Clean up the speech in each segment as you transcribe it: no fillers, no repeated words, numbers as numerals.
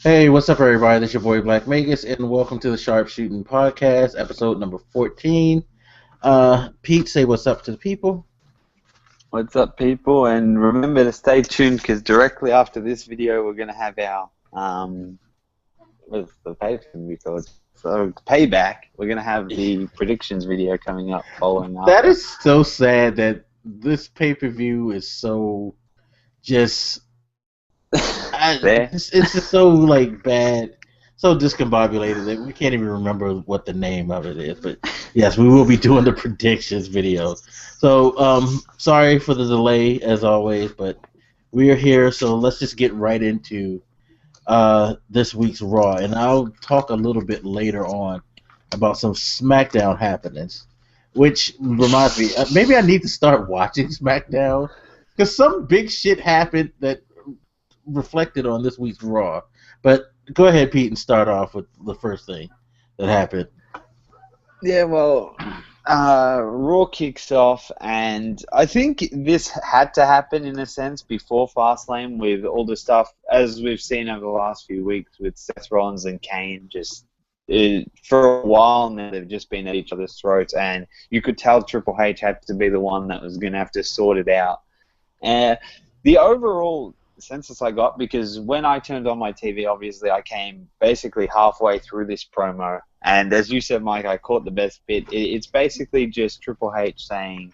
Hey, what's up, everybody? This is your boy Black Vegas, and welcome to the Sharpshootin podcast, episode number 14. Pete, say what's up to the people. What's up, people? And remember to stay tuned because directly after this video, we're going to have our what's the Patreon we call it? So payback. We're going to have the predictions video coming up following after. That is so sad that this pay-per-view is so just it's just so like bad, so discombobulated that we can't even remember what the name of it is. But yes, we will be doing the predictions video. So sorry for the delay as always, but we are here. So let's just get right into this week's Raw, and I'll talk a little bit later on about some SmackDown happenings. Which reminds me, maybe I need to start watching SmackDown because some big shit happened that reflected on this week's Raw. But go ahead, Pete, and start off with the first thing that happened. Yeah, well, Raw kicks off, and I think this had to happen in a sense before Fastlane with all the stuff, as we've seen over the last few weeks with Seth Rollins and Kane. For a while now, they've just been at each other's throats, and you could tell Triple H had to be the one that was going to have to sort it out. And the overall census I got, because when I turned on my TV, obviously I came basically halfway through this promo, and as you said, Mike, I caught the best bit. It's basically just Triple H saying,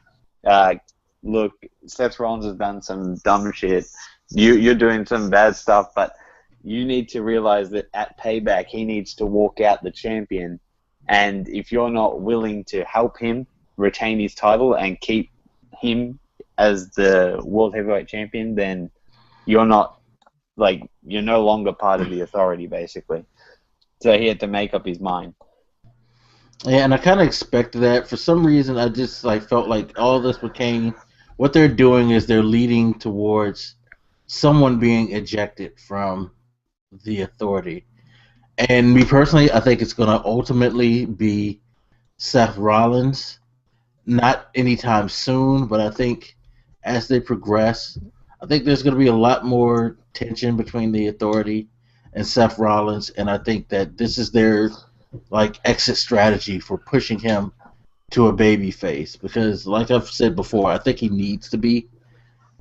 look, Seth Rollins has done some dumb shit, you're doing some bad stuff, but you need to realize that at Payback he needs to walk out the champion, and if you're not willing to help him retain his title and keep him as the World Heavyweight Champion, then you're no longer part of the Authority, basically. So he had to make up his mind. Yeah, and I kind of expected that. For some reason, I just felt like all this with Kane, what they're doing is they're leading towards someone being ejected from the Authority. And me personally, I think it's going to ultimately be Seth Rollins. Not anytime soon, but I think as they progress, I think there's going to be a lot more tension between the Authority and Seth Rollins, and I think that this is their exit strategy for pushing him to a baby face. Because, like I've said before, I think he needs to be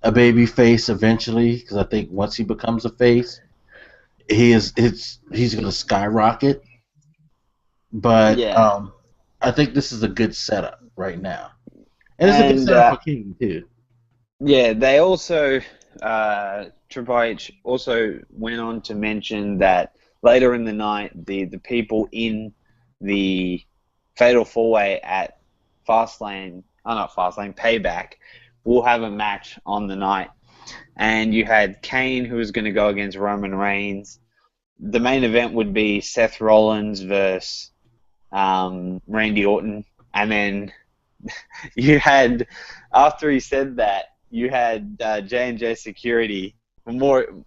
a baby face eventually. Because I think once he becomes a face, he's going to skyrocket. But yeah. I think this is a good setup right now, and it's a good setup for King too. Yeah, they also, Triple H also went on to mention that later in the night, the people in the Fatal 4-Way at Payback, will have a match on the night. And you had Kane, who was going to go against Roman Reigns. The main event would be Seth Rollins versus Randy Orton. And then you had, after he said that, you had J&J Security, Jamie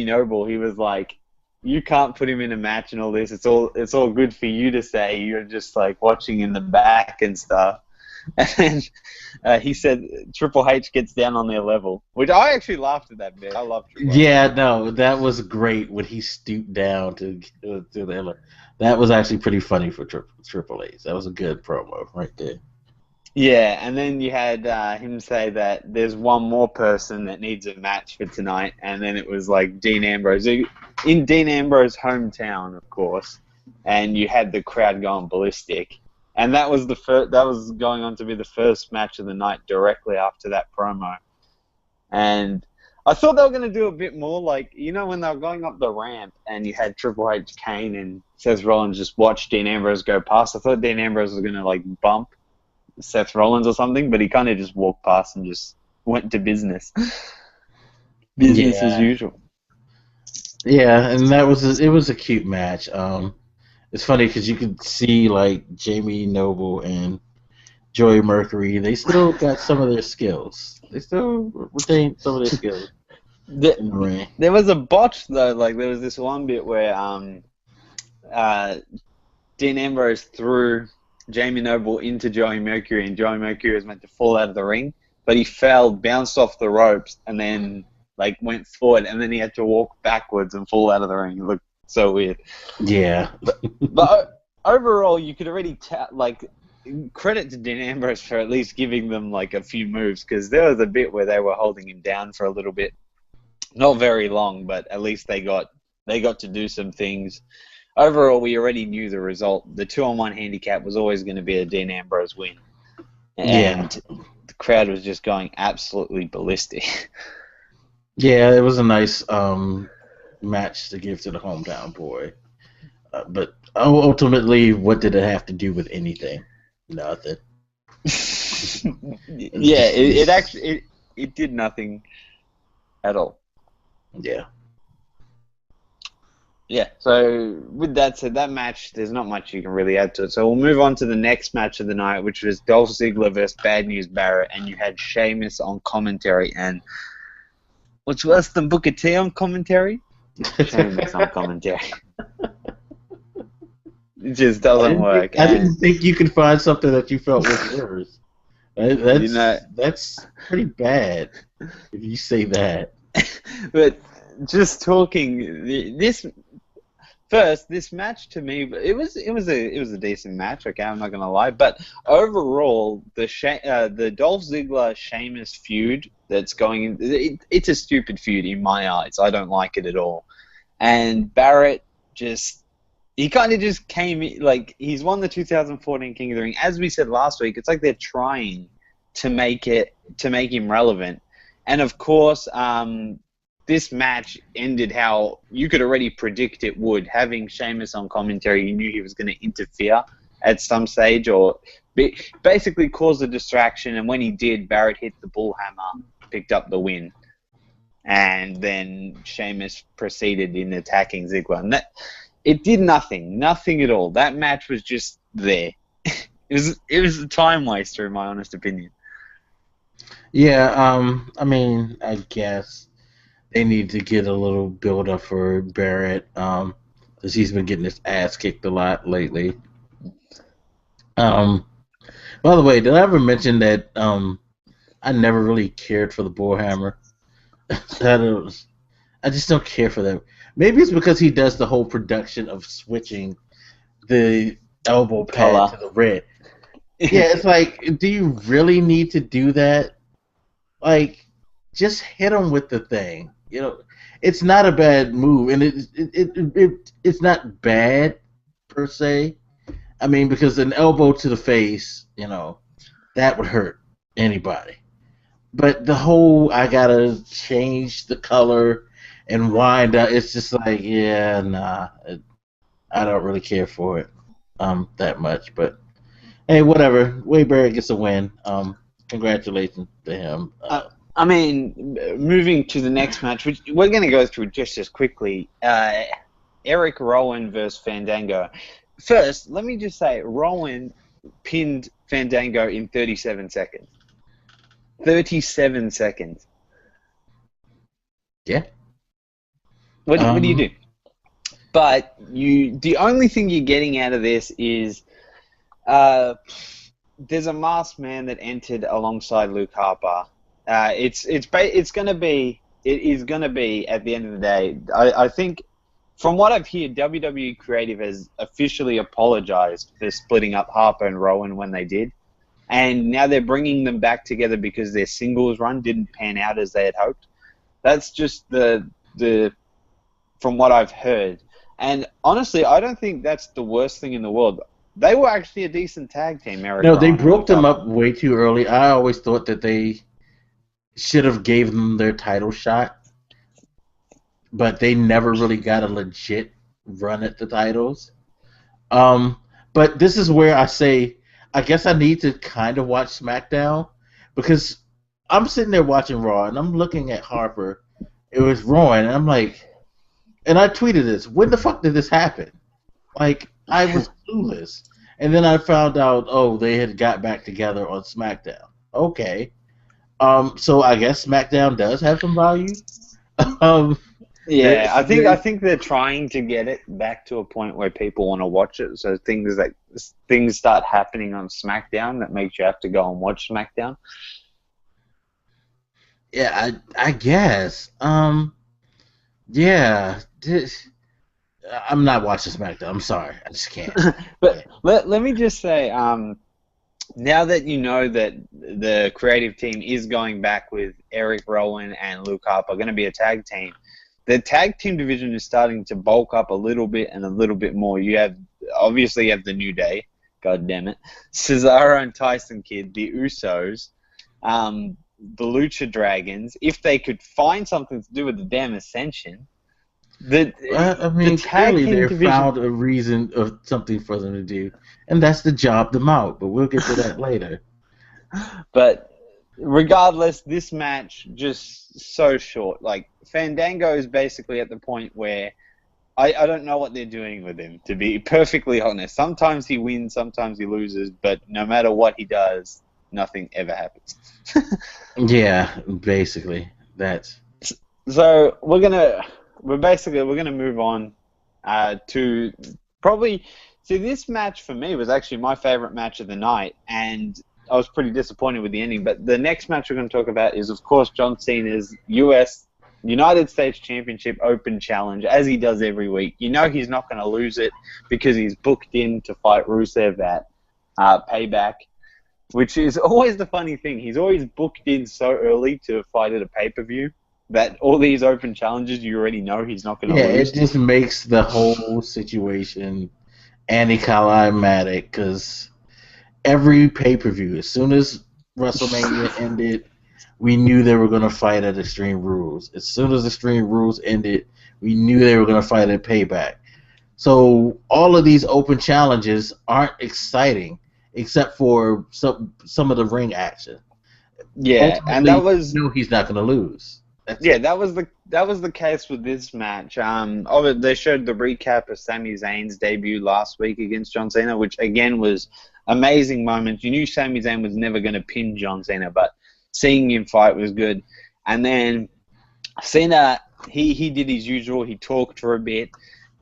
Noble. He was like, you can't put him in a match and all this. It's all good for you to say. You're just watching in the back and stuff. And then he said Triple H gets down on their level, which I actually laughed at that bit. I love Triple H. Yeah, no, that was great when he stooped down to the level. That was actually pretty funny for Triple H. That was a good promo right there. Yeah, and then you had him say that there's one more person that needs a match for tonight, and then it was Dean Ambrose in Dean Ambrose's hometown, of course, and you had the crowd going ballistic, and that was that was going on to be the first match of the night directly after that promo, and I thought they were going to do a bit more when they were going up the ramp and you had Triple H, Kane, and Seth Rollins just watch Dean Ambrose go past. I thought Dean Ambrose was going to bump Seth Rollins or something, but he kind of just walked past and just went to business. Business as usual. Yeah, and it was a cute match. It's funny because you could see Jamie Noble and Joey Mercury. They still got some of their skills. They still retain some of their skills. There was a botch though. There was this one bit where Dean Ambrose threw Jamie Noble into Joey Mercury, and Joey Mercury was meant to fall out of the ring, but he fell, bounced off the ropes, and then like went forward and then he had to walk backwards and fall out of the ring. It looked so weird. Yeah. But overall, you could already tell, like, credit to Dean Ambrose for at least giving them like a few moves, because there was a bit where they were holding him down for a little bit. Not very long, but at least they got to do some things. Overall, we already knew the result. The 2-on-1 handicap was always going to be a Dean Ambrose win. And the crowd was just going absolutely ballistic. Yeah, it was a nice match to give to the hometown boy. But ultimately, what did it have to do with anything? Nothing. Yeah, it actually did nothing at all. Yeah. Yeah, so with that said, that match, there's not much you can really add to it. So we'll move on to the next match of the night, which was Dolph Ziggler versus Bad News Barrett, and you had Sheamus on commentary. And what's worse than Booker T on commentary? Sheamus on commentary. It just doesn't work. I didn't think you could find something that you felt was worse. That's pretty bad if you say that. But just talking this match to me, it was a decent match. Okay, I'm not gonna lie, but overall, the Dolph Ziggler Sheamus feud that's going in, it's a stupid feud in my eyes. I don't like it at all. And Barrett he kind of just came in, like, he's won the 2014 King of the Ring. As we said last week, it's like they're trying to make him relevant. And of course, this match ended how you could already predict it would. Having Sheamus on commentary, you knew he was going to interfere at some stage or basically cause a distraction. And when he did, Barrett hit the bullhammer, picked up the win. And then Sheamus proceeded in attacking Ziggler. And it did nothing at all. That match was just there. It was a time waster, in my honest opinion. Yeah, I mean, I guess they need to get a little build up for Barrett, because he's been getting his ass kicked a lot lately. By the way, did I ever mention that I never really cared for the bullhammer? I just don't care for them. Maybe it's because he does the whole production of switching the elbow pad to the red. Yeah, it's like, do you really need to do that? Like, just hit him with the thing. You know, it's not a bad move, and it's not bad per se. I mean, because an elbow to the face, you know, that would hurt anybody. But the whole I gotta change the color and wind up, it's just like, yeah, nah, I don't really care for it that much. But hey, whatever. Wade Barrett gets a win. Congratulations to him. I mean, moving to the next match, which we're going to go through just as quickly. Eric Rowan versus Fandango. First, let me just say, Rowan pinned Fandango in 37 seconds. 37 seconds. Yeah. What do you do? But the only thing you're getting out of this is there's a masked man that entered alongside Luke Harper. It is gonna be at the end of the day. I think from what I've heard, WWE Creative has officially apologized for splitting up Harper and Rowan when they did, and now they're bringing them back together because their singles run didn't pan out as they had hoped. That's just the from what I've heard. And honestly, I don't think that's the worst thing in the world. They were actually a decent tag team, Eric. No, they broke them up way too early. I always thought that they should have gave them their title shot, but they never really got a legit run at the titles. But this is where I say, I guess I need to kind of watch SmackDown, because I'm sitting there watching Raw, and I'm looking at Harper. It was Rowan, and I'm like, and I tweeted this, when the fuck did this happen? Like, I was clueless. And then I found out, oh, they had got back together on SmackDown. Okay. So I guess SmackDown does have some value. Yeah, I think they're trying to get it back to a point where people want to watch it. So things start happening on SmackDown that makes you have to go and watch SmackDown. Yeah, I guess. Yeah. I'm not watching SmackDown. I'm sorry. I just can't. But let me just say, now that you know that the creative team is going back with Eric Rowan and Luke Harper going to be a tag team, the tag team division is starting to bulk up a little bit and a little bit more. Obviously you have the New Day, god damn it, Cesaro and Tyson Kidd, the Usos, the Lucha Dragons. If they could find something to do with the damn Ascension, I the mean, tag clearly team they division. found a reason of something for them to do, and that's to job them out. But we'll get to that later. But regardless, this match just so short. Like Fandango is basically at the point where I don't know what they're doing with him, to be perfectly honest. Sometimes he wins, sometimes he loses, but no matter what he does, nothing ever happens. Yeah, basically that's. So we're gonna move on to probably see this match for me was actually my favorite match of the night, and I was pretty disappointed with the ending. But the next match we're going to talk about is, of course, John Cena's United States Championship Open Challenge, as he does every week. You know he's not going to lose it because he's booked in to fight Rusev at Payback, which is always the funny thing. He's always booked in so early to fight at a pay-per-view that all these open challenges you already know he's not going to Yeah, lose. it just makes the whole situation anticlimactic because every pay-per-view, as soon as WrestleMania ended, we knew they were going to fight at Extreme Rules. As soon as Extreme Rules ended, we knew they were going to fight at Payback. So all of these open challenges aren't exciting, except for some of the ring action. Yeah, and Ultimately, you know he's not going to lose. that was the case with this match. They showed the recap of Sami Zayn's debut last week against John Cena, which again was amazing moments. You knew Sami Zayn was never going to pin John Cena, but seeing him fight was good. And then Cena, he did his usual. He talked for a bit,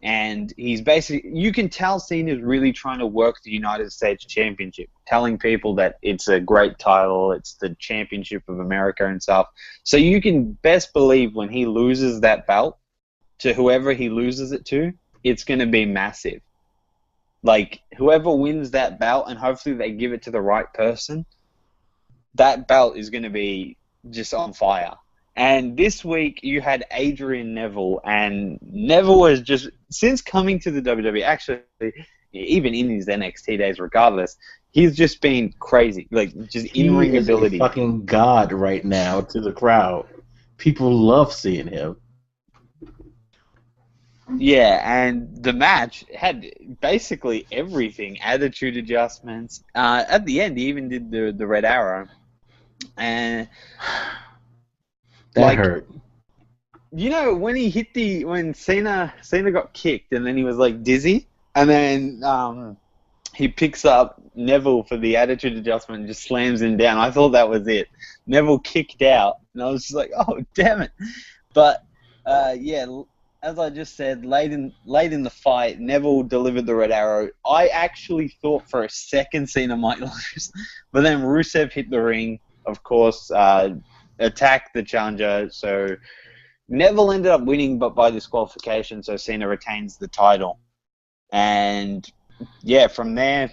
and he's basically, you can tell Cena's really trying to work the United States Championship, telling people that it's a great title, it's the Championship of America and stuff. So you can best believe when he loses that belt to whoever he loses it to, it's going to be massive. Like, whoever wins that belt, and hopefully they give it to the right person, that belt is going to be just on fire. And this week you had Adrian Neville, and Neville has just, since coming to the WWE, actually, even in his NXT days, regardless, he's just been crazy. Like, just in-ring He is ability. a fucking god right now to the crowd. People love seeing him. Yeah, and the match had basically everything. Attitude adjustments. At the end, he even did the red arrow. And that hurt. You know, when when Cena got kicked and then he was like dizzy, and then he picks up Neville for the attitude adjustment and just slams him down. I thought that was it. Neville kicked out, and I was just like, oh, damn it. But, yeah, as I just said, late in the fight, Neville delivered the red arrow. I actually thought for a second Cena might lose, but then Rusev hit the ring, of course, attacked the challenger, so Neville ended up winning, but by disqualification, so Cena retains the title. And, yeah, from there,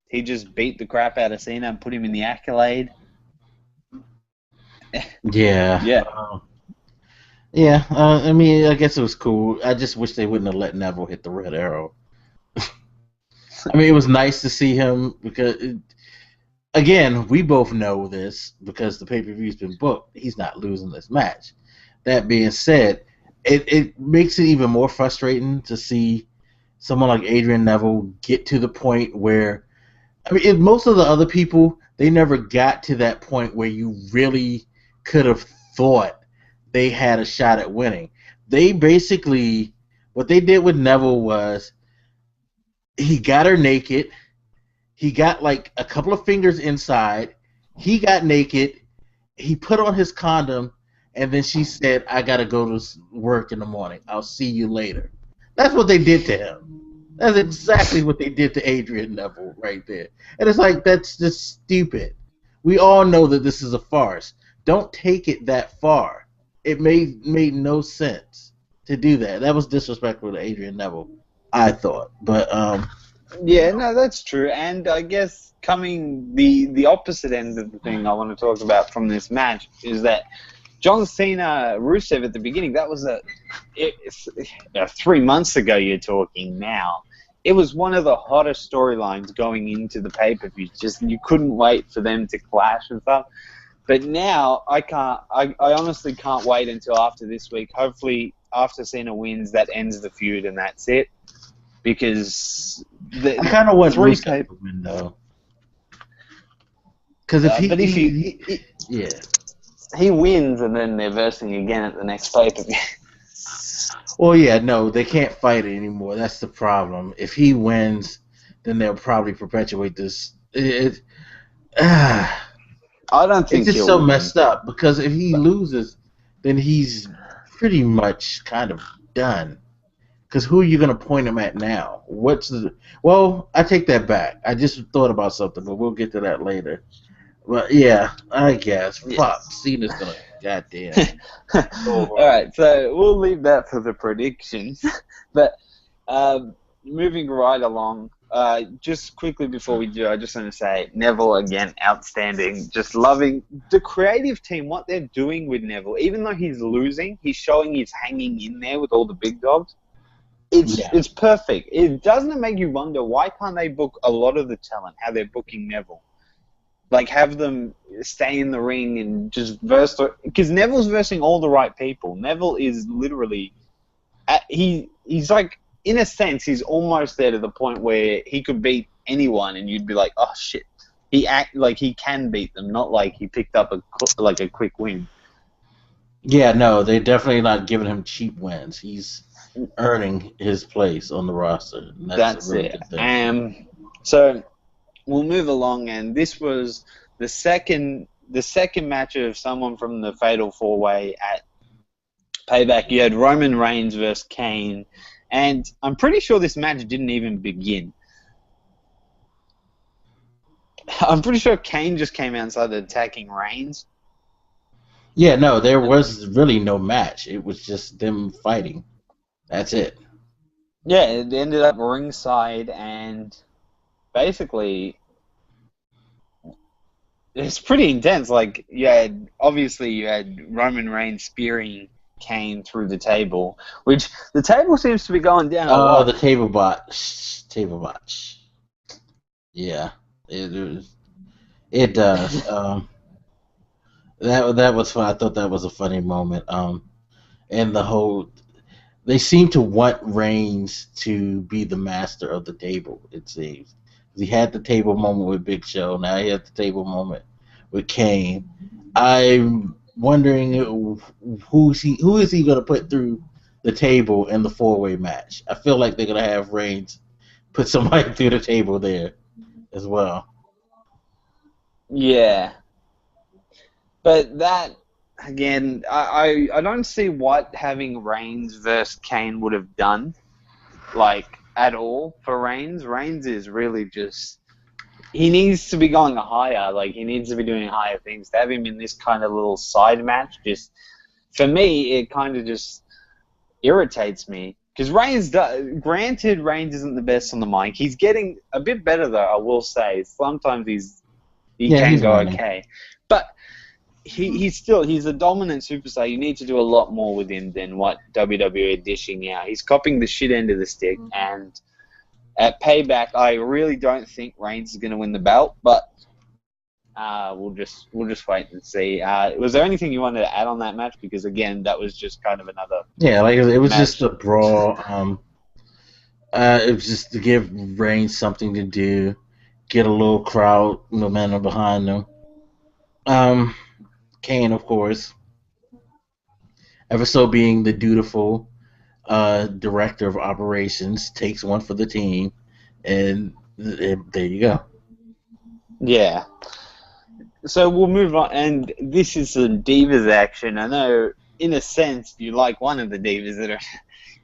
he just beat the crap out of Cena and put him in the accolade. Yeah. Yeah. I mean, I guess it was cool. I just wish they wouldn't have let Neville hit the red arrow. I mean, it was nice to see him because, again, we both know this because the pay-per-view's been booked. He's not losing this match. That being said, it makes it even more frustrating to see someone like Adrian Neville get to the point where, I mean, most of the other people, they never got to that point where you really could have thought they had a shot at winning. They basically, what they did with Neville was, he got her naked, he got like a couple of fingers inside, he got naked, he put on his condom, and then she said, I gotta go to work in the morning. I'll see you later. That's what they did to him. That's exactly what they did to Adrian Neville right there. And it's like, that's just stupid. We all know that this is a farce. don't take it that far. It made no sense to do that. That was disrespectful to Adrian Neville, I thought. But Yeah, no, that's true. And I guess coming the opposite end of the thing I want to talk about from this match is that John Cena Rusev at the beginning, that was 3 months ago you're talking now. It was one of the hottest storylines going into the pay-per-view. Just you couldn't wait for them to clash and stuff. But now I honestly can't wait until after this week. Hopefully after Cena wins, that ends the feud and that's it. Because I kind of want Rusev to win though. Because if he wins and then they're versing again at the next pay-per-view. Well, yeah, no, they can't fight it anymore. That's the problem. If he wins, then they'll probably perpetuate this. I don't think it's just so messed up because if he loses, then he's pretty much kind of done. Because who are you going to point him at now? Well, I take that back. I just thought about something, but we'll get to that later. But yeah, I guess. Yeah. Fuck, Cena's going to goddamn. All right, so we'll leave that for the predictions. But moving right along, just quickly before we do, I just want to say Neville again, outstanding. Just loving the creative team, what they're doing with Neville. Even though he's losing, he's showing he's hanging in there with all the big dogs. It's perfect. It doesn't make you wonder why can't they book a lot of the talent? How they're booking Neville, like have them stay in the ring and just verse. Because Neville's versing all the right people. Neville is literally, he's like, in a sense, he's almost there to the point where he could beat anyone, and you'd be like, oh shit, he act like he can beat them, not like he picked up a quick win. Yeah, no, they're definitely not giving him cheap wins. He's earning his place on the roster. That's really it. Good thing. So we'll move along, and this was the second match of someone from the Fatal 4-Way at Payback. You had Roman Reigns versus Kane, and I'm pretty sure this match didn't even begin. I'm pretty sure Kane just came out and started attacking Reigns. Yeah, no, there was really no match. It was just them fighting. That's it. Yeah, it ended up ringside, and basically, it's pretty intense. Like, you had Roman Reigns spearing Kane through the table, which the table seems to be going down a lot. Oh, the table botch. Yeah, it does. That was fun. I thought that was a funny moment. And the whole. They seem to want Reigns to be the master of the table, it seems. He had the table moment with Big Show. Now he has the table moment with Kane. I'm wondering who is he going to put through the table in the 4-way match. I feel like they're going to have Reigns put somebody through the table there as well. Yeah. But that... Again, I don't see what having Reigns versus Kane would have done, like, at all for Reigns. Reigns is really just... He needs to be going higher. Like, he needs to be doing higher things. To have him in this kind of little side match, just... For me, it kind of just irritates me. Because granted, Reigns isn't the best on the mic. He's getting a bit better, though, I will say. Sometimes he can go okay. But... He's a dominant superstar. You need to do a lot more with him than what WWE are dishing out. He's copying the shit end of the stick, and at Payback, I really don't think Reigns is going to win the belt, but we'll just wait and see. Was there anything you wanted to add on that match? Because again, that was just kind of another. Yeah, like it was just a brawl. It was just to give Reigns something to do, get a little crowd momentum behind them. Kane, of course, ever so being the dutiful director of operations, takes one for the team, and there you go. Yeah. So we'll move on, and this is some Divas action. I know, in a sense, you like one of the Divas that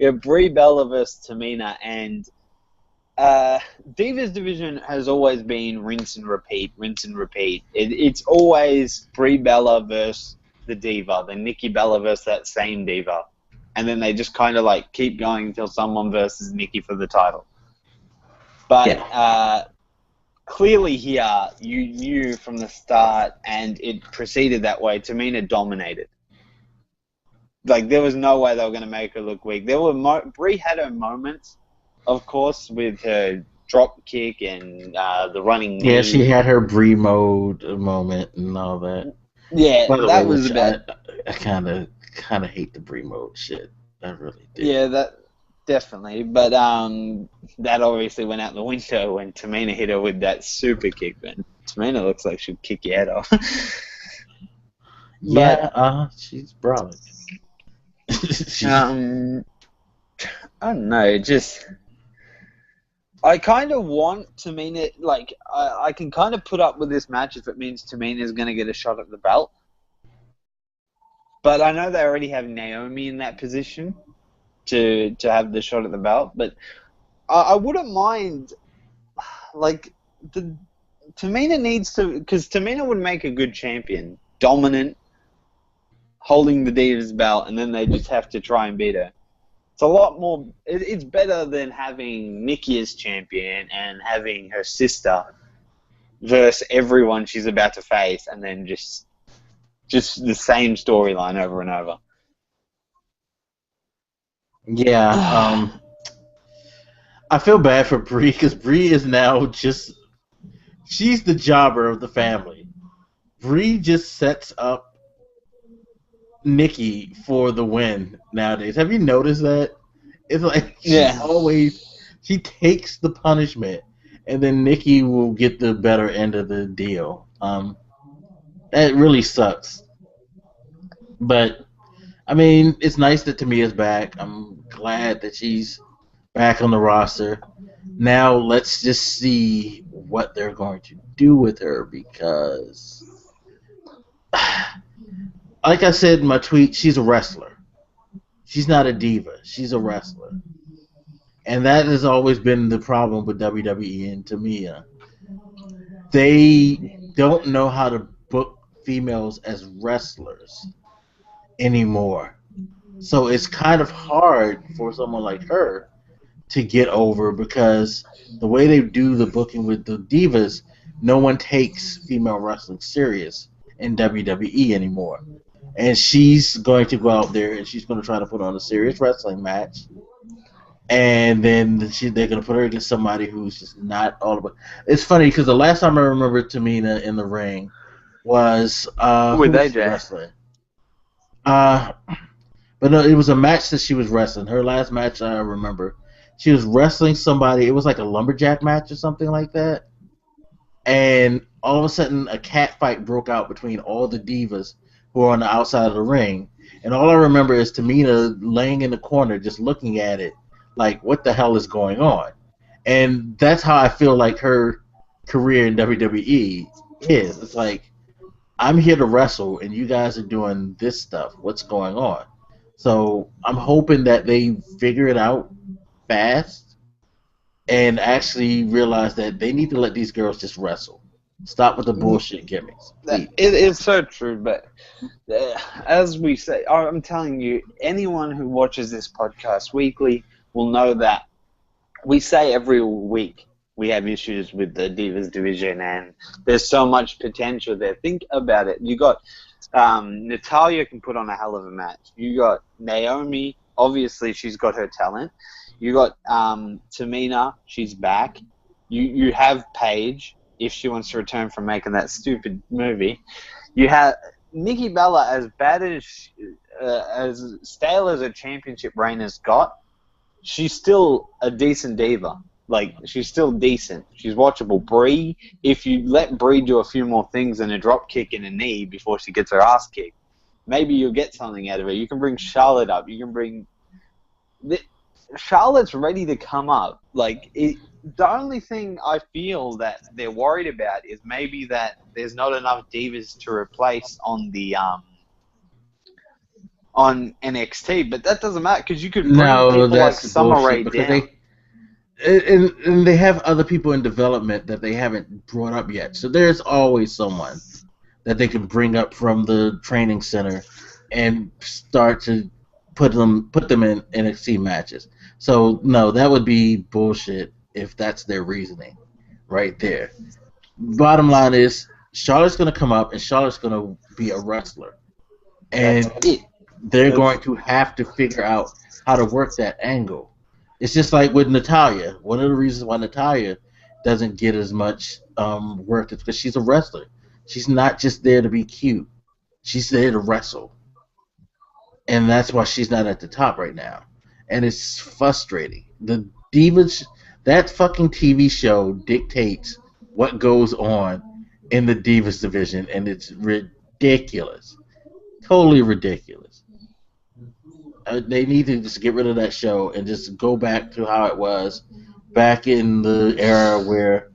are Brie Bella versus Tamina, and Divas division has always been rinse and repeat, rinse and repeat. It's always Brie Bella versus the diva, then Nikki Bella versus that same diva, and then they just kind of like keep going until someone versus Nikki for the title. But Yeah. Clearly here, you knew from the start, and it proceeded that way. Tamina dominated. Like, there was no way they were going to make her look weak. Brie had her moments, of course, with her drop kick and the running knee. Yeah, she had her Brie mode moment and all that. Yeah, By the way, that was which about. I kind of hate the Brie mode shit. I really did. Yeah, that definitely. But that obviously went out the window when Tamina hit her with that super kick. Man, Tamina looks like she'd kick your head off. Yeah, she's brolic. I don't know, just I kind of want Tamina, like, I can kind of put up with this match if it means Tamina's going to get a shot at the belt. But I know they already have Naomi in that position to have the shot at the belt. But I wouldn't mind, like, Tamina needs to, because Tamina would make a good champion. Dominant, holding the Divas belt, and then they just have to try and beat her. It's a lot more. It's better than having Nikki as champion and having her sister versus everyone she's about to face, and then just the same storyline over and over. Yeah, I feel bad for Brie because Brie is now she's the jobber of the family. Brie just sets up Nikki for the win nowadays. Have you noticed that? It's like she takes the punishment, and then Nikki will get the better end of the deal. That really sucks. But I mean, it's nice that Tamiya's back. I'm glad that she's back on the roster. Now let's just see what they're going to do with her because, like I said in my tweet, she's a wrestler. She's not a diva. She's a wrestler. And that has always been the problem with WWE and Tamiya. They don't know how to book females as wrestlers anymore. So it's kind of hard for someone like her to get over because the way they do the booking with the divas, no one takes female wrestling serious in WWE anymore. And she's going to go out there and she's going to try to put on a serious wrestling match. And then they're going to put her against somebody who's just not all about. It's funny because the last time I remember Tamina in the ring was with who was she AJ. wrestling? But no, it was a match that she was wrestling. Her last match I remember, she was wrestling somebody. It was like a lumberjack match or something like that. And all of a sudden, a cat fight broke out between all the divas who were on the outside of the ring. And all I remember is Tamina laying in the corner, just looking at it, like, what the hell is going on? And that's how I feel like her career in WWE is. It's like, I'm here to wrestle, and you guys are doing this stuff. What's going on? So I'm hoping that they figure it out fast and actually realize that they need to let these girls just wrestle. Stop with the bullshit gimmicks. It's so true, but as we say, I'm telling you, anyone who watches this podcast weekly will know that we say every week we have issues with the Divas division, and there's so much potential there. Think about it. You got Natalya can put on a hell of a match. You got Naomi, obviously she's got her talent. You got Tamina, she's back. You have Paige, if she wants to return from making that stupid movie. You have Nikki Bella, as bad as stale as a championship reign has got, she's still a decent diva. Like, she's still decent. She's watchable. Brie, if you let Brie do a few more things than a drop kick and a knee before she gets her ass kicked, maybe you'll get something out of her. You can bring Charlotte up. You can bring... Charlotte's ready to come up. Like, the only thing I feel that they're worried about is maybe that there's not enough divas to replace on the on NXT, but that doesn't matter because you could bring people like that's Summer bullshit Rae because down. and they have other people in development that they haven't brought up yet. So there's always someone that they can bring up from the training center and start to put them in NXT matches. So no, that would be bullshit if that's their reasoning right there. Bottom line is Charlotte's gonna come up and Charlotte's gonna be a wrestler. That's And it. they're going to have to figure out how to work that angle. It's just like with Natalya. One of the reasons why Natalya doesn't get as much work is because she's a wrestler. She's not just there to be cute. She's there to wrestle. And that's why she's not at the top right now. And it's frustrating. The Divas, that fucking TV show dictates what goes on in the Divas division, and it's ridiculous. Totally ridiculous. They need to just get rid of that show and just go back to how it was back in the era where,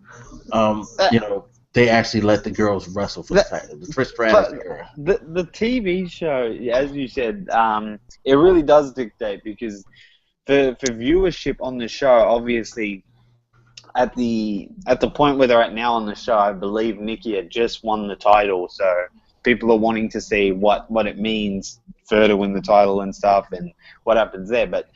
they actually let the girls wrestle for the title. The Trish Stratus era. The TV show, as you said, it really does dictate because for viewership on the show, obviously, at the point where they're at now on the show, I believe Nikki had just won the title, so people are wanting to see what it means for her to win the title and stuff and what happens there. But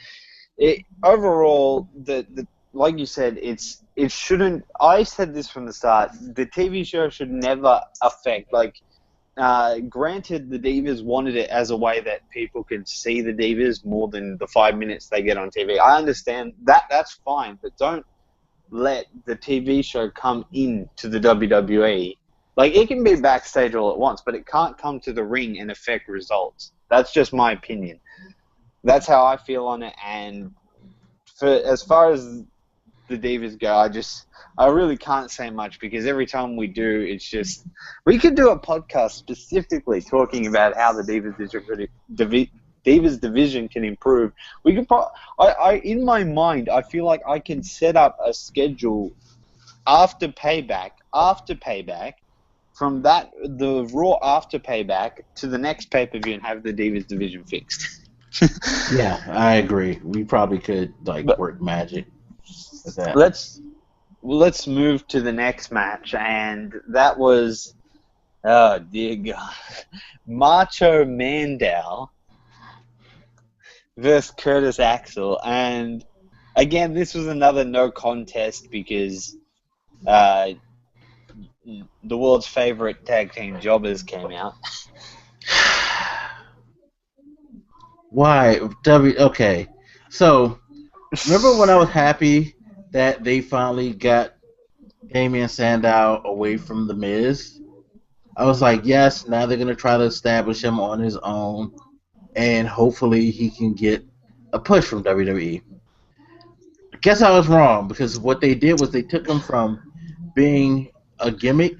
overall, the like you said, it shouldn't. I said this from the start. The TV show should never affect. Granted, the Divas wanted it as a way that people can see the Divas more than the 5 minutes they get on TV. I understand that. That's fine, but don't let the TV show come into the WWE. Like, it can be backstage all at once, but it can't come to the ring and affect results. That's just my opinion. That's how I feel on it. And as far as the Divas go, I really can't say much because every time we do, it's just... We could do a podcast specifically talking about how the Divas division can improve. We could in my mind, I feel like I can set up a schedule after Payback, from the Raw after Payback to the next pay-per-view and have the Divas division fixed. Yeah, I agree. We probably could work magic with that. Let's move to the next match, and that was, oh dear God, Macho Mandow versus Curtis Axel. And again, this was another no contest because the world's favorite tag team jobbers came out. Why? Okay. So, remember when I was happy that they finally got Damien Sandow away from The Miz? I was like, yes, now they're going to try to establish him on his own, and hopefully he can get a push from WWE. I guess I was wrong, because what they did was they took him from being a gimmick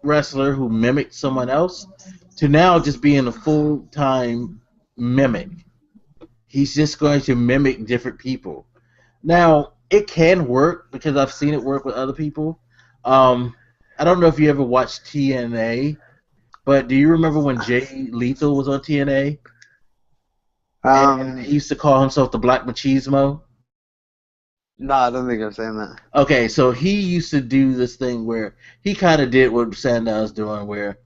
wrestler who mimicked someone else to now just being a full-time mimic. He's just going to mimic different people. Now, it can work because I've seen it work with other people. I don't know if you ever watched TNA, but do you remember when Jay Lethal was on TNA? And he used to call himself the Black Machismo. No, I don't think I've seen that. Okay, so he used to do this thing where he kind of did what Sandow's doing, where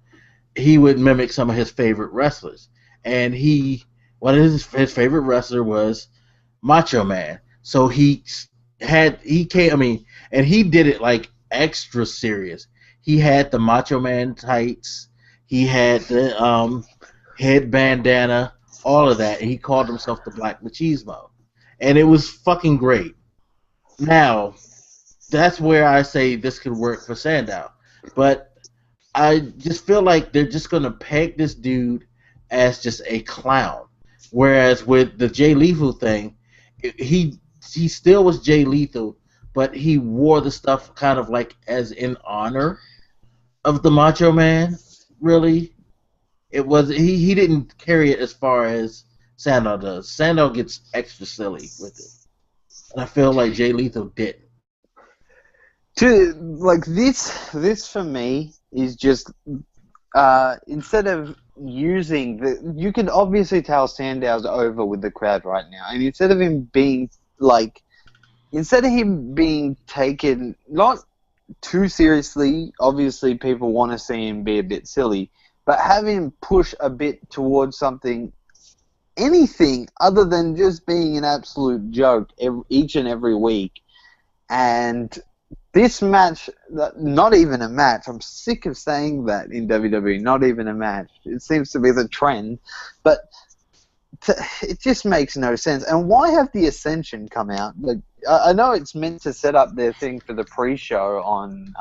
he would mimic some of his favorite wrestlers. And one of his favorite wrestler was Macho Man. So he did it like extra serious. He had the Macho Man tights, he had the head bandana, all of that, and he called himself the Black Machismo. And it was fucking great. Now, that's where I say this could work for Sandow. But I just feel like they're just going to peg this dude as just a clown. Whereas with the Jay Lethal thing, he still was Jay Lethal, but he wore the stuff kind of like as in honor of the Macho Man, really. It was he didn't carry it as far as Sandow does. Sandow gets extra silly with it. And I feel like Jay Lethal didn't. This for me is just instead of using you can obviously tell Sandow's over with the crowd right now, and instead of him being like instead of him being taken not too seriously, obviously people want to see him be a bit silly, but have him push a bit towards something, anything other than just being an absolute joke each and every week. And this match, not even a match, I'm sick of saying that in WWE, not even a match. It seems to be the trend, but it just makes no sense. And why have the Ascension come out? Like, I know it's meant to set up their thing for the pre-show on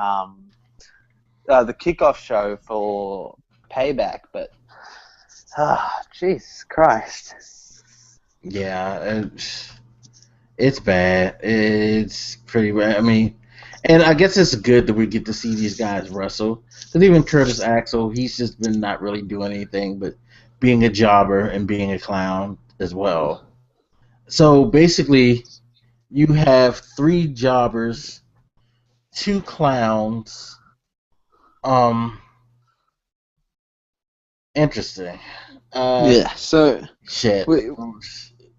the kickoff show for Payback, but Jesus Christ. Yeah, it's bad. It's pretty bad. I mean, and I guess it's good that we get to see these guys wrestle. Because even Curtis Axel, he's just been not really doing anything but being a jobber and being a clown as well. So basically, you have 3 jobbers, 2 clowns. Interesting. Yeah, so... Shit.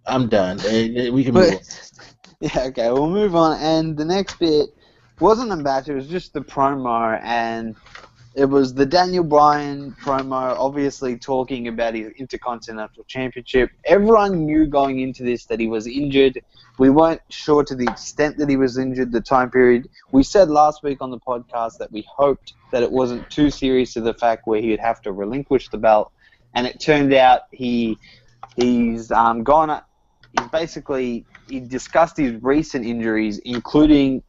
I'm done. We can move on. Yeah, okay, we'll move on. And the next bit wasn't a match, it was just the promo, and it was the Daniel Bryan promo, obviously talking about his Intercontinental Championship. Everyone knew going into this that he was injured. We weren't sure to the extent that he was injured, the time period. We said last week on the podcast that we hoped that it wasn't too serious to the fact where he'd have to relinquish the belt. And it turned out he's gone. He discussed his recent injuries, including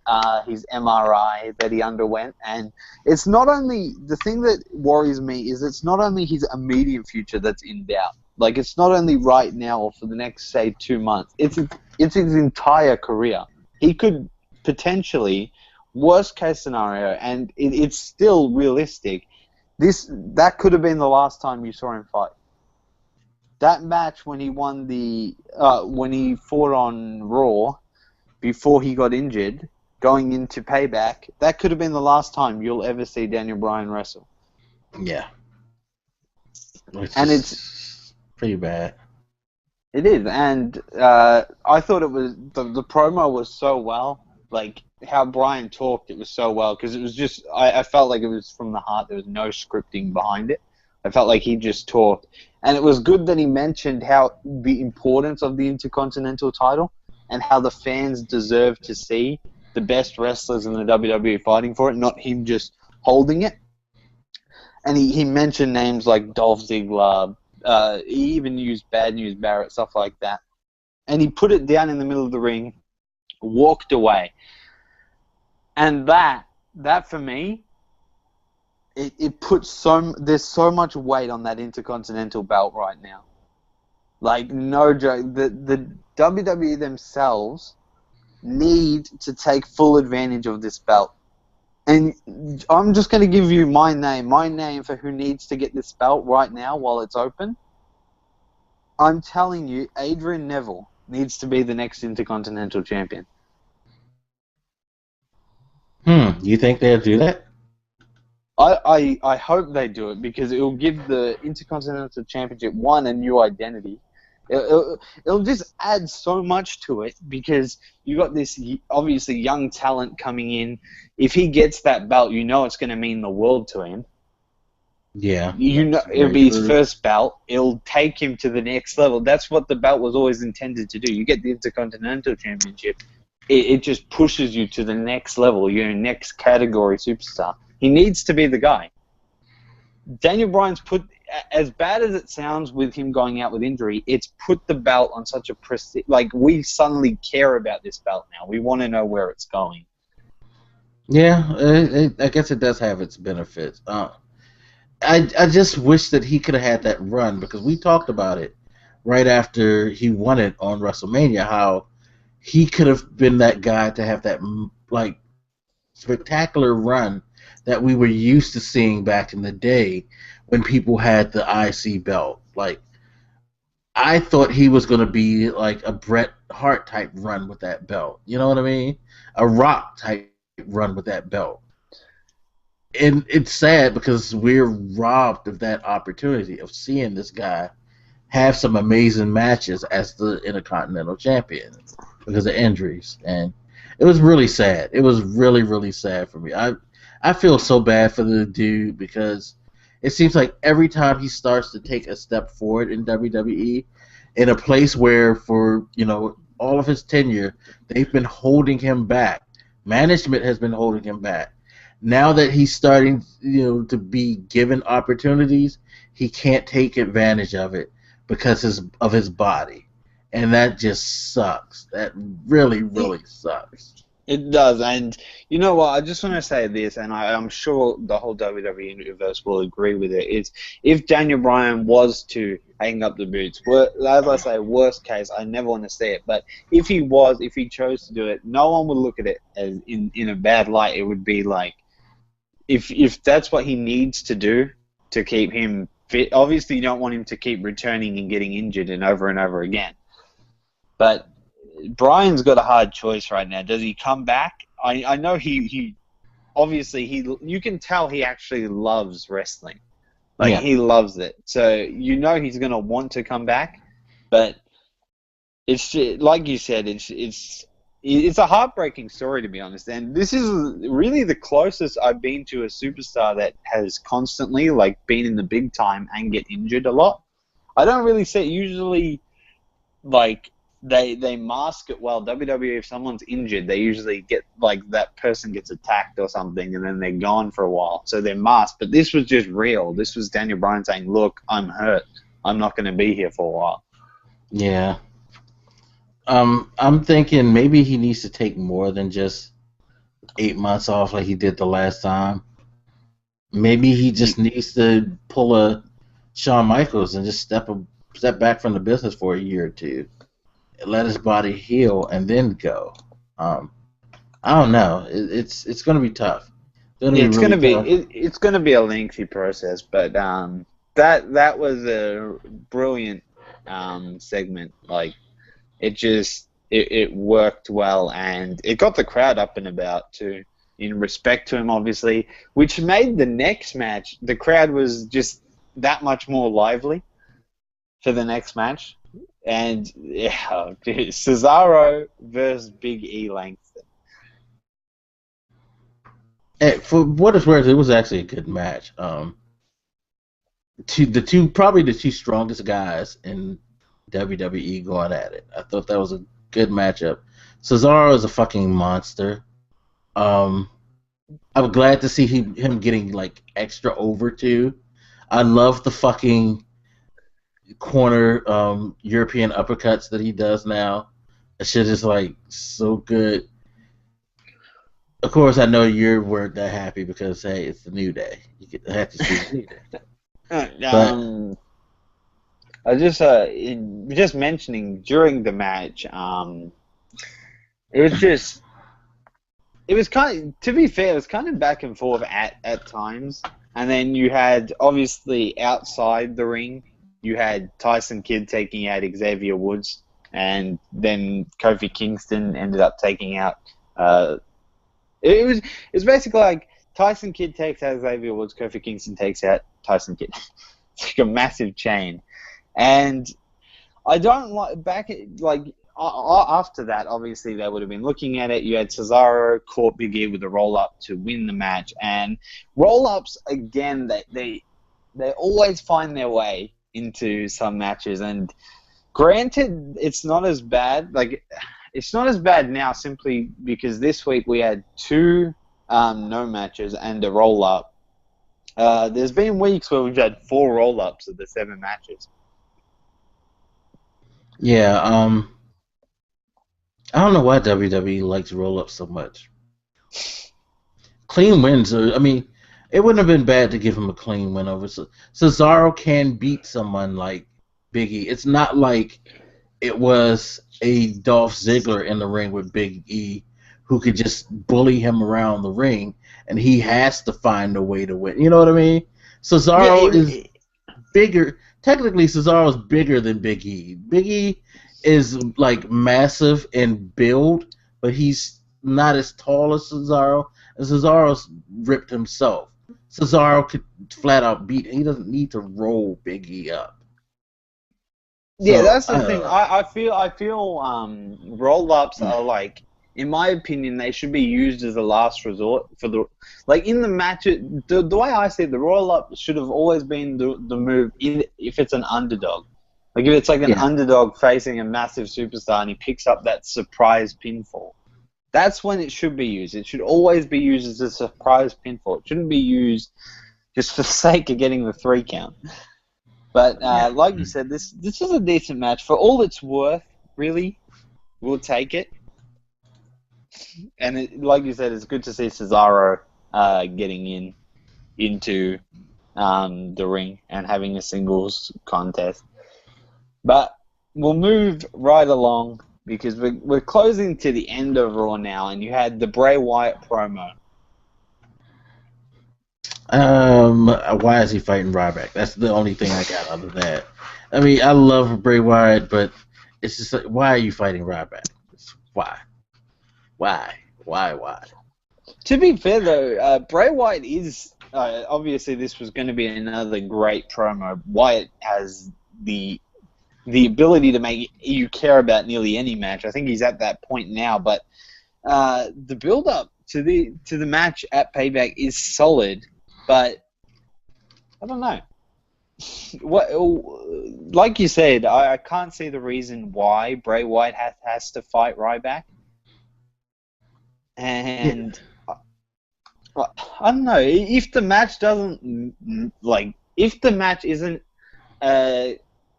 his MRI that he underwent, and it's not only, the thing that worries me is it's not only his immediate future that's in doubt. Like, it's not only right now or for the next, say, 2 months. It's his entire career. He could potentially, worst case scenario, and it's still realistic, that could have been the last time you saw him fight. That match when he won when he fought on Raw before he got injured, going into Payback, that could have been the last time you'll ever see Daniel Bryan wrestle. Yeah. And it's pretty bad. It is, and I thought it was, the promo was so well, like how Bryan talked, it was so well, because it was just, I felt like it was from the heart, there was no scripting behind it. I felt like he just talked. And it was good that he mentioned how the importance of the Intercontinental title and how the fans deserve to see the best wrestlers in the WWE fighting for it, not him just holding it. And he mentioned names like Dolph Ziggler. He even used Bad News Barrett, stuff like that. And he put it down in the middle of the ring, walked away. And that for me, it puts there's so much weight on that Intercontinental belt right now. Like, no joke. The WWE themselves need to take full advantage of this belt. And I'm just going to give you my name for who needs to get this belt right now while it's open. I'm telling you, Adrian Neville needs to be the next Intercontinental Champion. You think they'll do that? I hope they do it, because it will give the Intercontinental Championship, one, a new identity. It'll just add so much to it, because you got this obviously young talent coming in. If he gets that belt, you know it's going to mean the world to him. Yeah. You know, it'll be his first belt. It'll take him to the next level. That's what the belt was always intended to do. You get the Intercontinental Championship, it just pushes you to the next level. You're a next category superstar. He needs to be the guy. Daniel Bryan's put, as bad as it sounds with him going out with injury, it's put the belt on such a prestige. Like, we suddenly care about this belt now. We want to know where it's going. Yeah, I guess it does have its benefits. I just wish that he could have had that run, because we talked about it right after he won it on WrestleMania, how he could have been that guy to have that, like, spectacular run that we were used to seeing back in the day when people had the IC belt. Like, I thought he was going to be like a Bret Hart type run with that belt. You know what I mean? A Rock type run with that belt. And it's sad because we're robbed of that opportunity of seeing this guy have some amazing matches as the Intercontinental Champion because of injuries. And it was really sad. It was really, really sad for me. I feel so bad for the dude because it seems like every time he starts to take a step forward in WWE, in a place where for all of his tenure they've been holding him back. Management has been holding him back. Now that he's starting, to be given opportunities, he can't take advantage of it because of his body, and that just sucks. That really, really sucks. It does, and you know what? I just want to say this, and I'm sure the whole WWE universe will agree with it. Is if Daniel Bryan was to hang up the boots, as I say, worst case, I never want to say it, but if he chose to do it, no one would look at it as in a bad light. It would be like, if that's what he needs to do to keep him fit. Obviously, you don't want him to keep returning and getting injured and over again, but Brian's got a hard choice right now. Does he come back? I know he obviously you can tell he actually loves wrestling. Like, he loves it. So he's going to want to come back, but it's like you said, it's a heartbreaking story, to be honest. And this is really the closest I've been to a superstar that has constantly been in the big time and get injured a lot. I don't really see it. Usually they mask it well. WWE, if someone's injured, they usually get that person gets attacked or something, and then they're gone for a while. So they're masked. But this was just real. This was Daniel Bryan saying, "Look, I'm hurt. I'm not going to be here for a while." Yeah. I'm thinking maybe he needs to take more than just 8 months off like he did the last time. Maybe he just needs to pull a Shawn Michaels and just step back from the business for a year or two. Let his body heal and then go. I don't know. It's going to be tough. It's going to be a lengthy process, but that was a brilliant segment. It worked well, and it got the crowd up and about too. In respect to him, obviously, which made the next match, the crowd was just that much more lively for the next match. And Cesaro versus Big E Langston. For what it's worth, it was actually a good match. Probably the two strongest guys in WWE going at it. I thought that was a good matchup. Cesaro is a fucking monster. I'm glad to see him getting extra over too. I love the fucking corner European uppercuts that he does now. That shit is so good. Of course, I know you weren't that happy because hey, it's the New Day. You have to see the New Day. I just mentioning during the match, it was kind of, to be fair, it was kind of back and forth at times, and then you had obviously outside the ring. You had Tyson Kidd taking out Xavier Woods, and then Kofi Kingston ended up taking out. It was basically Tyson Kidd takes out Xavier Woods, Kofi Kingston takes out Tyson Kidd. It's a massive chain, and I don't after that. Obviously, they would have been looking at it. You had Cesaro caught Big E with a roll up to win the match, and roll ups again. They always find their way into some matches, and granted, it's not as bad. It's not as bad now simply because this week we had 2 no matches and a roll up. There's been weeks where we've had 4 roll ups of the 7 matches. Yeah, I don't know why WWE likes roll ups so much. Clean wins it wouldn't have been bad to give him a clean win over. Cesaro can beat someone like Big E. It's not like it was a Dolph Ziggler in the ring with Big E who could just bully him around the ring, and he has to find a way to win. You know what I mean? Cesaro is bigger. Technically, Cesaro is bigger than Big E. Big E is massive in build, but he's not as tall as Cesaro. And Cesaro's ripped himself. Cesaro could flat out beat. He doesn't need to roll Big E up. Yeah, that's the thing. I feel roll ups are in my opinion, they should be used as a last resort for the in the match. The way I see it, the roll up should have always been the move if it's an underdog. Like if it's like an underdog facing a massive superstar and he picks up that surprise pinfall, that's when it should be used. It should always be used as a surprise pinfall. It shouldn't be used just for the sake of getting the 3 count. But like you said, this is a decent match for all it's worth. Really, we'll take it. And like you said, it's good to see Cesaro getting into the ring and having a singles contest. But we'll move right along because we're closing to the end of Raw now, and you had the Bray Wyatt promo. Why is he fighting Ryback? That's the only thing I got out of that. I mean, I love Bray Wyatt, but it's just like, why are you fighting Ryback? Why? To be fair, though, Bray Wyatt is... obviously, this was going to be another great promo. Wyatt has the ability to make you care about nearly any match. I think he's at that point now, but the build-up to the match at Payback is solid, but I don't know. Like you said, I can't see the reason why Bray Wyatt has to fight Ryback. And I don't know, if the match doesn't if the match isn't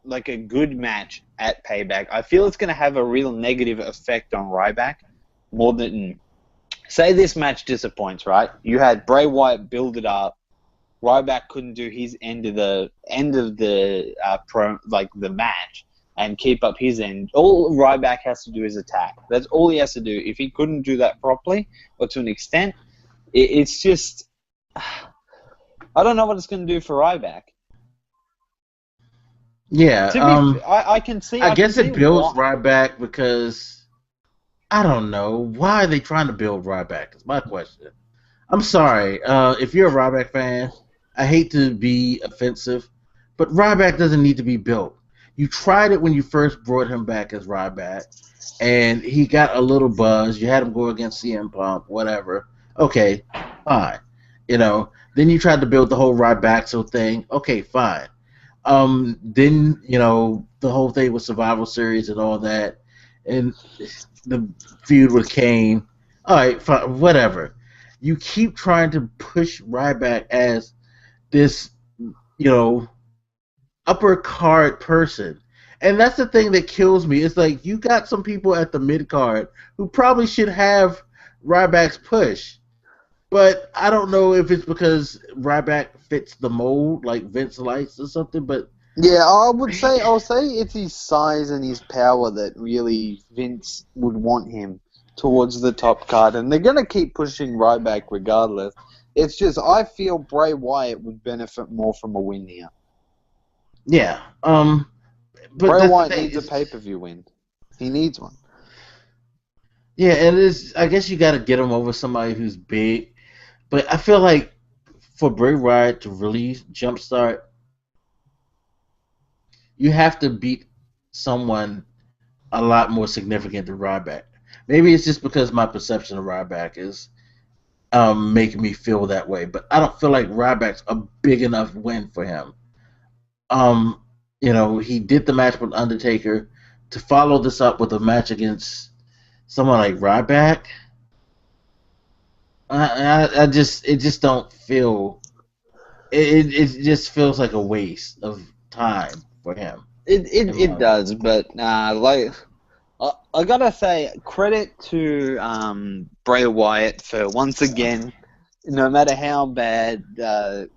like a good match at Payback, I feel it's going to have a real negative effect on Ryback more than, say this match disappoints, right? You had Bray Wyatt build it up, Ryback couldn't do his end of the the match and keep up his end. All Ryback has to do is attack. That's all he has to do. If he couldn't do that properly or to an extent, it's just, I don't know what it's going to do for Ryback. Yeah, I can see. I guess it builds Ryback because I don't know, why are they trying to build Ryback? Is my question. I'm sorry, if you're a Ryback fan, I hate to be offensive, but Ryback doesn't need to be built. You tried it when you first brought him back as Ryback, and he got a little buzz. You had him go against CM Punk, whatever. Okay, fine. Then you tried to build the whole Ryback thing. Okay, fine. Then, the whole thing with Survival Series and all that, and the feud with Kane. All right, fine, whatever. You keep trying to push Ryback as this, upper card person. And that's the thing that kills me. It's like you got some people at the mid card who probably should have Ryback's push. But I don't know if it's because Ryback fits the mold like Vince likes or something, but yeah, I'll say it's his size and his power that really Vince would want him towards the top card, and they're gonna keep pushing Ryback regardless. It's just I feel Bray Wyatt would benefit more from a win here. Yeah. But Bray Wyatt needs a pay-per-view win. He needs one. Yeah, and I guess you got to get him over somebody who's big. But I feel like for Bray Wyatt to really jumpstart, you have to beat someone a lot more significant than Ryback. Maybe it's just because my perception of Ryback is making me feel that way. But I don't feel like Ryback's a big enough win for him. He did the match with Undertaker. To follow this up with a match against someone like Ryback, it just don't feel. It just feels like a waste of time for him. It does, but I gotta say credit to Bray Wyatt for once again, no matter how bad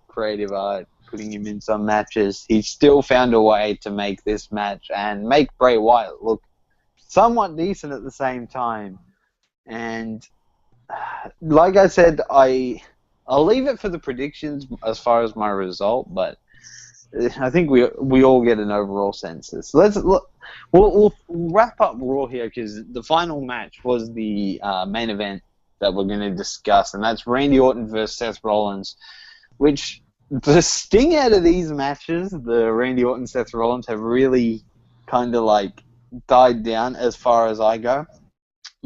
creative art putting him in some matches, he still found a way to make this match and make Bray Wyatt look somewhat decent at the same time. And like I said, I'll leave it for the predictions as far as my result, but I think we all get an overall census. We'll wrap up Raw here because the final match was the main event that we're going to discuss, and that's Randy Orton versus Seth Rollins, which the sting out of these matches, the Randy Orton Seth Rollins, have really kind of died down as far as I go.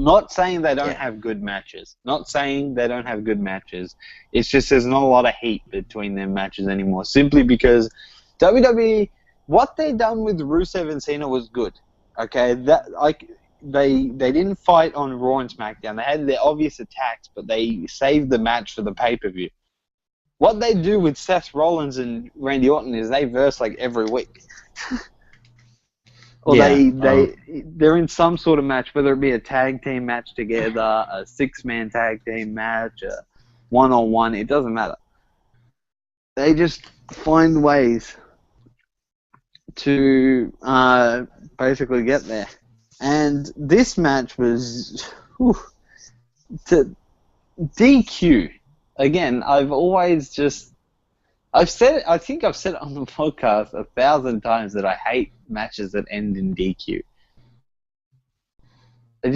Not saying they don't Yeah. have good matches. Not saying they don't have good matches. It's just there's not a lot of heat between their matches anymore. Simply because WWE, what they done with Rusev and Cena was good. Okay, that like they didn't fight on Raw and SmackDown. They had their obvious attacks, but they saved the match for the pay-per-view. What they do with Seth Rollins and Randy Orton is they verse like every week. Or they're in some sort of match, whether it be a tag team match together, a 6-man tag team match, a one-on-one, it doesn't matter. They just find ways to basically get there. And this match was to DQ. Again, I think I've said it on the podcast 1,000 times that I hate matches that end in DQ. They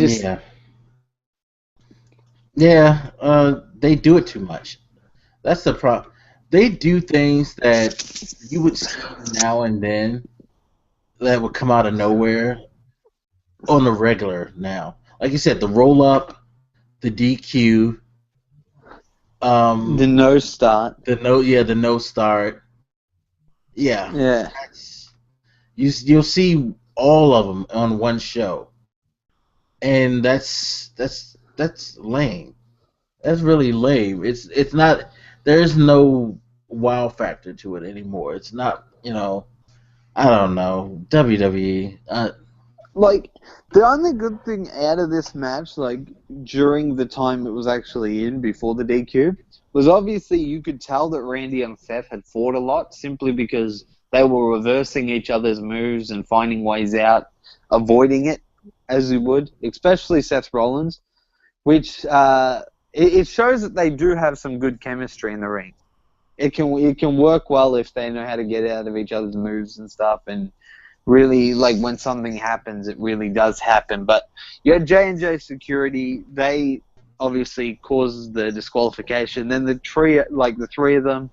do it too much. That's the problem. They do things that you would see now and then that would come out of nowhere on the regular now. Like you said, the roll up, the DQ, the no start. The no start. Yeah. You'll see all of them on one show, and that's lame. That's really lame. It's not. There's no wow factor to it anymore. It's not. I don't know. WWE. Like, the only good thing out of this match, like, during the time it was actually in, before the DQ, was obviously you could tell that Randy and Seth had fought a lot, simply because they were reversing each other's moves and finding ways out, avoiding it, as you would, especially Seth Rollins, which, it shows that they do have some good chemistry in the ring. It can work well if they know how to get out of each other's moves and stuff, and really, like, when something happens, it really does happen. But you had J&J Security. They obviously caused the disqualification. Then the three of them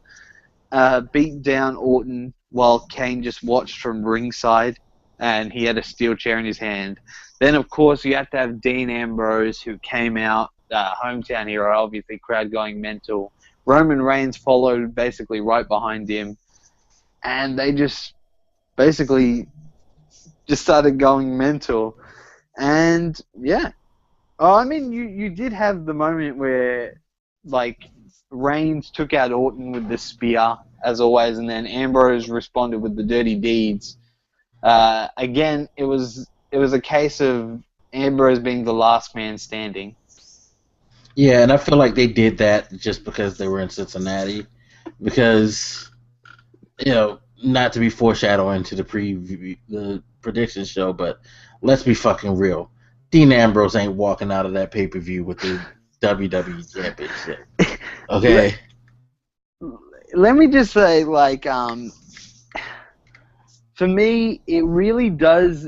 beat down Orton while Kane just watched from ringside, and he had a steel chair in his hand. Then, of course, you have to have Dean Ambrose, who came out, hometown hero, obviously, crowd going mental. Roman Reigns followed basically right behind him, and they just basically just started going mental. And yeah, I mean, you did have the moment where, like, Reigns took out Orton with the spear, as always, and then Ambrose responded with the dirty deeds. Again, it was a case of Ambrose being the last man standing. Yeah, and I feel like they did that just because they were in Cincinnati, because, not to be foreshadowing to the prediction show, but let's be fucking real. Dean Ambrose ain't walking out of that pay-per-view with the WWE Championship. Okay? Let me just say, like, for me, it really does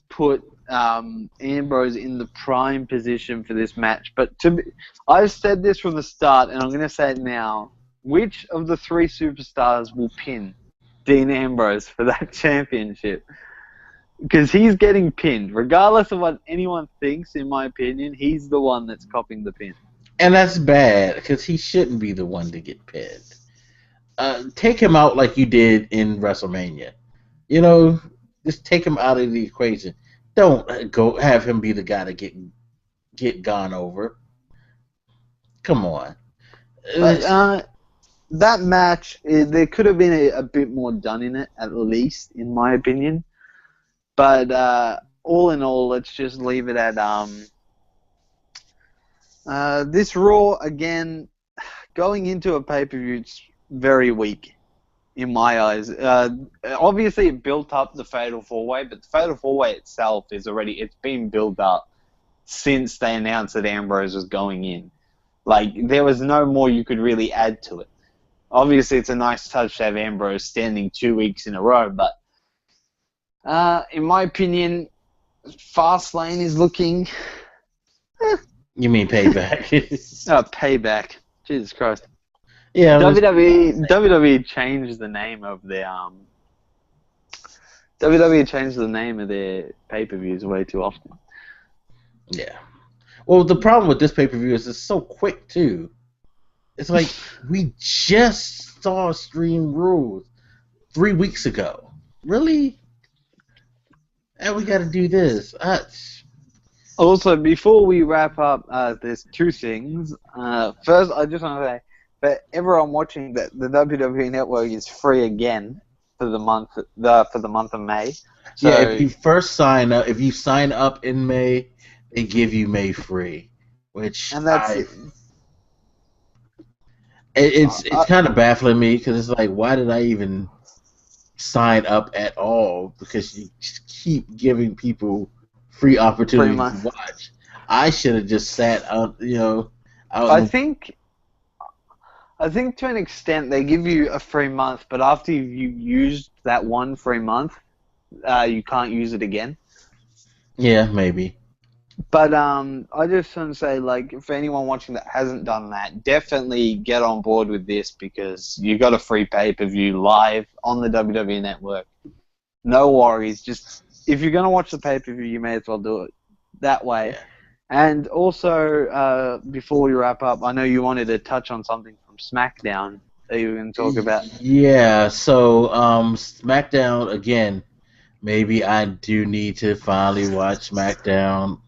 put Ambrose in the prime position for this match. But I've said this from the start, and I'm going to say it now. Which of the three superstars will pin Dean Ambrose for that championship? Because he's getting pinned. Regardless of what anyone thinks, in my opinion, he's the one that's copping the pin. And that's bad, because he shouldn't be the one to get pinned. Take him out like you did in WrestleMania. Just take him out of the equation. Don't go have him be the guy to get gone over. Come on. But, that match, there could have been a bit more done in it, at least, in my opinion. But all in all, let's just leave it at this Raw, again, going into a pay-per-view, it's very weak in my eyes. Obviously, it built up the Fatal 4-Way, but the Fatal 4-Way itself it's been built up since they announced that Ambrose was going in. Like, there was no more you could really add to it. Obviously, it's a nice touch to have Ambrose standing 2 weeks in a row, but in my opinion, Fastlane is looking... You mean Payback? Payback. Jesus Christ. Yeah. WWE changed the name of their WWE changed the name of their pay-per-views way too often. Yeah. Well, the problem with this pay-per-view is it's so quick too. It's like we just saw Stream Rules 3 weeks ago. Really? And we got to do this. Also, before we wrap up, there's two things. First, I just want to say, for everyone watching, that the WWE Network is free again for the month of May. So, yeah, if you first sign up, if you sign up in May, they give you May free, which and that's it's kind of baffling me because it's like, why did I even sign up at all? Because you just keep giving people free opportunities to watch. I should have just sat out, out. I think to an extent they give you a free month, but after you've used that one free month, you can't use it again. Yeah, maybe. But I just want to say, like, for anyone watching that hasn't done that, definitely get on board with this because you got a free pay-per-view live on the WWE Network. No worries. Just if you're gonna watch the pay-per-view, you may as well do it that way. Yeah. And also, before we wrap up, I know you wanted to touch on something from SmackDown that you were going to talk about. Yeah. So SmackDown again. Maybe I do need to finally watch SmackDown.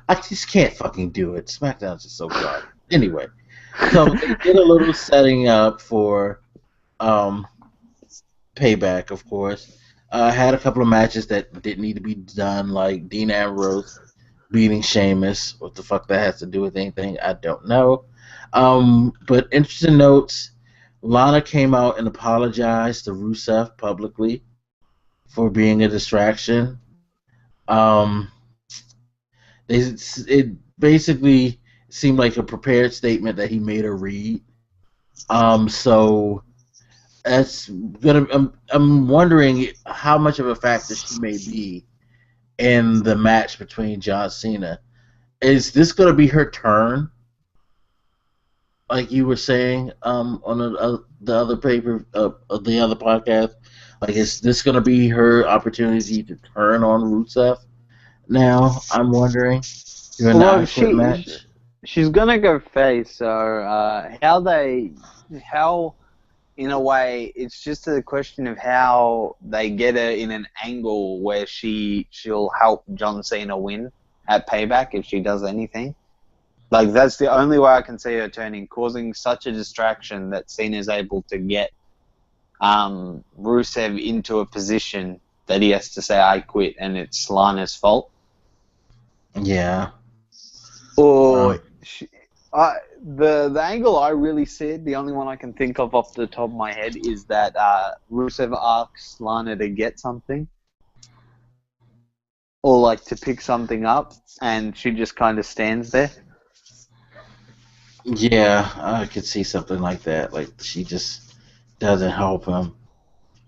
I just can't fucking do it. SmackDown's just so garbage. Anyway, so they did a little setting up for Payback, of course. Had a couple of matches that didn't need to be done, like Dean Ambrose beating Sheamus. What the fuck that has to do with anything, I don't know. But interesting notes, Lana came out and apologized to Rusev publicly for being a distraction. It basically seemed like a prepared statement that he made her read. So that's gonna. I'm wondering how much of a factor she may be in the match between John Cena. Is this gonna be her turn? Like you were saying, on the other paper, the other podcast. Like, is this gonna be her opportunity to turn on Rusev? Now I'm wondering. Well, she's gonna go face. So how in a way, it's just a question of how they get her in an angle where she'll help John Cena win at Payback if she does anything. Like, that's the only way I can see her turning, causing such a distraction that Cena's able to get Rusev into a position that he has to say, I quit, and it's Lana's fault. Yeah. Or the angle I really see, the only one I can think of off the top of my head, is that Rusev asks Lana to get something, or like to pick something up, and she just kind of stands there. Yeah, I could see something like that. Like, she just doesn't help him,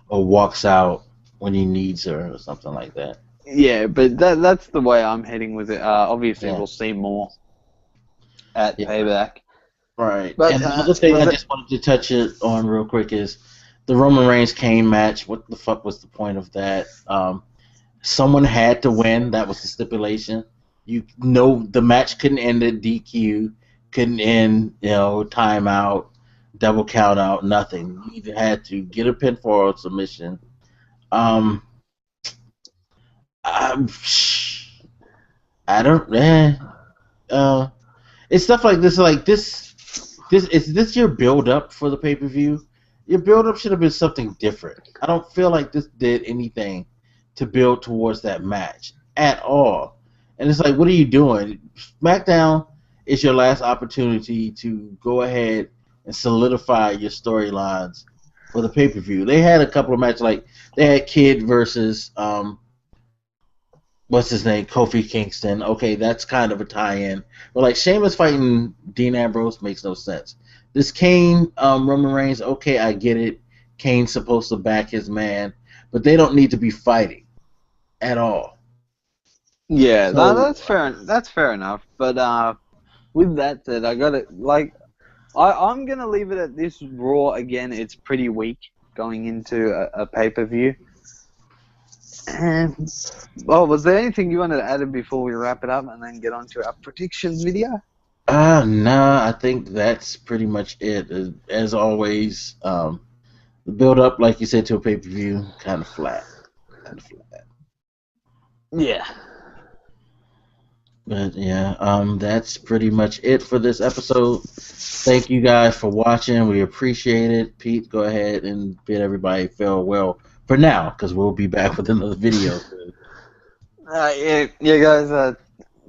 or walks out when he needs her, or something like that. Yeah, but that's the way I'm heading with it. Obviously, we'll see more at Payback. Right. But, and the other thing I just wanted to touch it on real quick is the Roman Reigns Kane match. What the fuck was the point of that? Someone had to win. That was the stipulation. The match couldn't end at DQ, couldn't end, timeout, double count out, nothing. You either had to get a pinfall or submission. I don't. It's stuff like this. Like this. Is this your build up for the pay-per-view? Your build up should have been something different. I don't feel like this did anything to build towards that match at all. And it's like, what are you doing? SmackDown is your last opportunity to go ahead and solidify your storylines for the pay-per-view. They had a couple of matches, like they had Kid versus what's his name? Kofi Kingston. Okay, that's kind of a tie-in. But like Sheamus fighting Dean Ambrose makes no sense. This Kane, Roman Reigns, okay, I get it. Kane's supposed to back his man, but they don't need to be fighting at all. Yeah, so, that's fair. That's fair enough. But with that said, I got it. Like, I'm gonna leave it at this. Raw again. It's pretty weak going into a pay-per-view. And well, was there anything you wanted to add before we wrap it up and then get on to our predictions video? Nah, I think that's pretty much it. As always, the build up, like you said, to a pay-per-view, kind of flat. Yeah. But yeah, that's pretty much it for this episode. Thank you guys for watching. We appreciate it. Pete, go ahead and bid everybody farewell for now, because we'll be back with another video soon. Yeah, guys.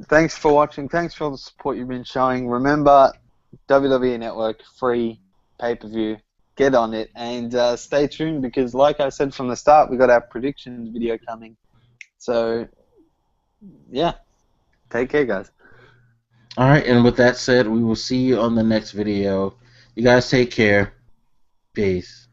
Thanks for watching. Thanks for all the support you've been showing. Remember, WWE Network, free pay-per-view. Get on it and stay tuned because, like I said from the start, we got our predictions video coming. So, yeah. Take care, guys. All right, and with that said, we will see you on the next video. You guys take care. Peace.